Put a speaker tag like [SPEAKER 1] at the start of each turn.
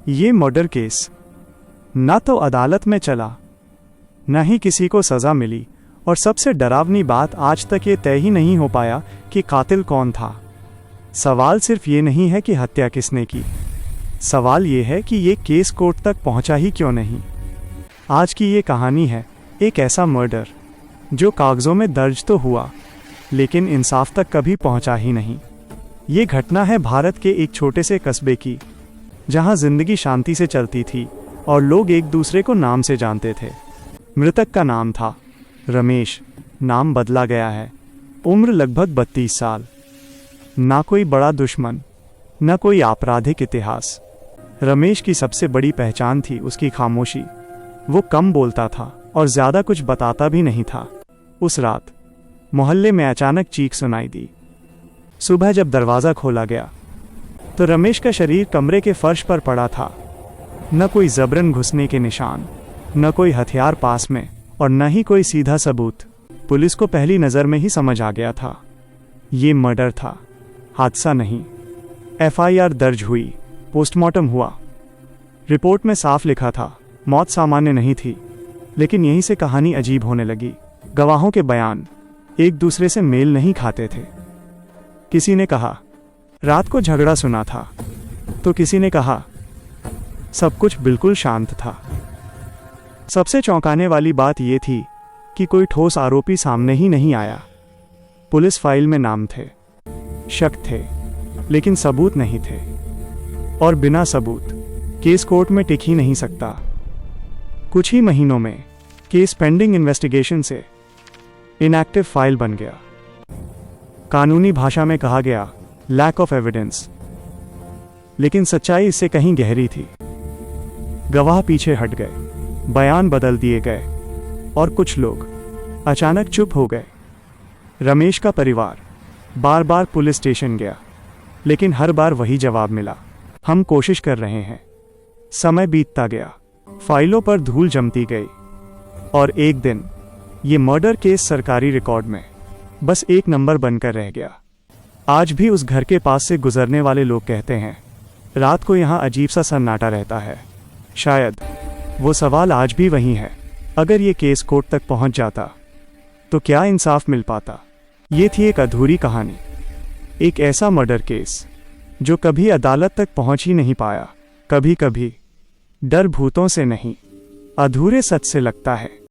[SPEAKER 1] ये murder case ना तो अदालत में चला, न ही किसी को सज़ा मिली, और सबसे डरावनी बात, आज तक ये तय ही नहीं हो पाया कि कातिल कौन था। सवाल सिर्फ ये नहीं है कि हत्या किसने की, सवाल ये है कि ये केस कोर्ट तक पहुंचा ही क्यों नहीं। आज की ये कहानी है एक ऐसा मर्डर जो कागज़ों में दर्ज तो हुआ, लेकिन इंसाफ तक कभी पहुंचा ही नहीं। ये घटना है भारत के एक छोटे से कस्बे की, जहां जिंदगी शांति से चलती थी और लोग एक दूसरे को नाम से जानते थे। मृतक का नाम था रमेश। नाम बदला गया है। उम्र लगभग 32 साल। ना कोई बड़ा दुश्मन, न कोई आपराधिक इतिहास। रमेश की सबसे बड़ी पहचान थी उसकी खामोशी। वो कम बोलता था और ज़्यादा कुछ बताता भी नहीं था। उस रात मोहल्ले में अचानक चीख सुनाई दी। सुबह जब दरवाज़ा खोला गया तो रमेश का शरीर कमरे के फर्श पर पड़ा था। न कोई जबरन घुसने के निशान, न कोई हथियार पास में, और न ही कोई सीधा सबूत। पुलिस को पहली नज़र में ही समझ आ गया था, ये मर्डर था, हादसा नहीं। एफआईआर दर्ज हुई, पोस्टमार्टम हुआ। रिपोर्ट में साफ लिखा था मौत सामान्य नहीं थी। लेकिन यहीं से कहानी अजीब होने लगी। गवाहों के बयान एक दूसरे से मेल नहीं खाते थे। किसी ने कहा रात को झगड़ा सुना था, तो किसी ने कहा सब कुछ बिल्कुल शांत था। सबसे चौंकाने वाली बात यह थी कि कोई ठोस आरोपी सामने ही नहीं आया। पुलिस फाइल में नाम थे, शक थे, लेकिन सबूत नहीं थे। और बिना सबूत केस कोर्ट में टिक ही नहीं सकता। कुछ ही महीनों में केस पेंडिंग इन्वेस्टिगेशन से इनएक्टिव फाइल बन गया। कानूनी भाषा में कहा गया लैक ऑफ एविडेंस, लेकिन सच्चाई इससे कहीं गहरी थी। गवाह पीछे हट गए, बयान बदल दिए गए, और कुछ लोग अचानक चुप हो गए। रमेश का परिवार बार बार पुलिस स्टेशन गया, लेकिन हर बार वही जवाब मिला, हम कोशिश कर रहे हैं। समय बीतता गया, फाइलों पर धूल जमती गई, और एक दिन ये मर्डर केस सरकारी रिकॉर्ड में बस एक नंबर बनकर रह गया। आज भी उस घर के पास से गुजरने वाले लोग कहते हैं रात को यहाँ अजीब सा सन्नाटा रहता है। शायद वो सवाल आज भी वही है, अगर ये केस कोर्ट तक पहुँच जाता तो क्या इंसाफ मिल पाता। ये थी एक अधूरी कहानी, एक ऐसा मर्डर केस जो कभी अदालत तक पहुँच ही नहीं पाया। कभी कभी डर भूतों से नहीं, अधूरे सच से लगता है।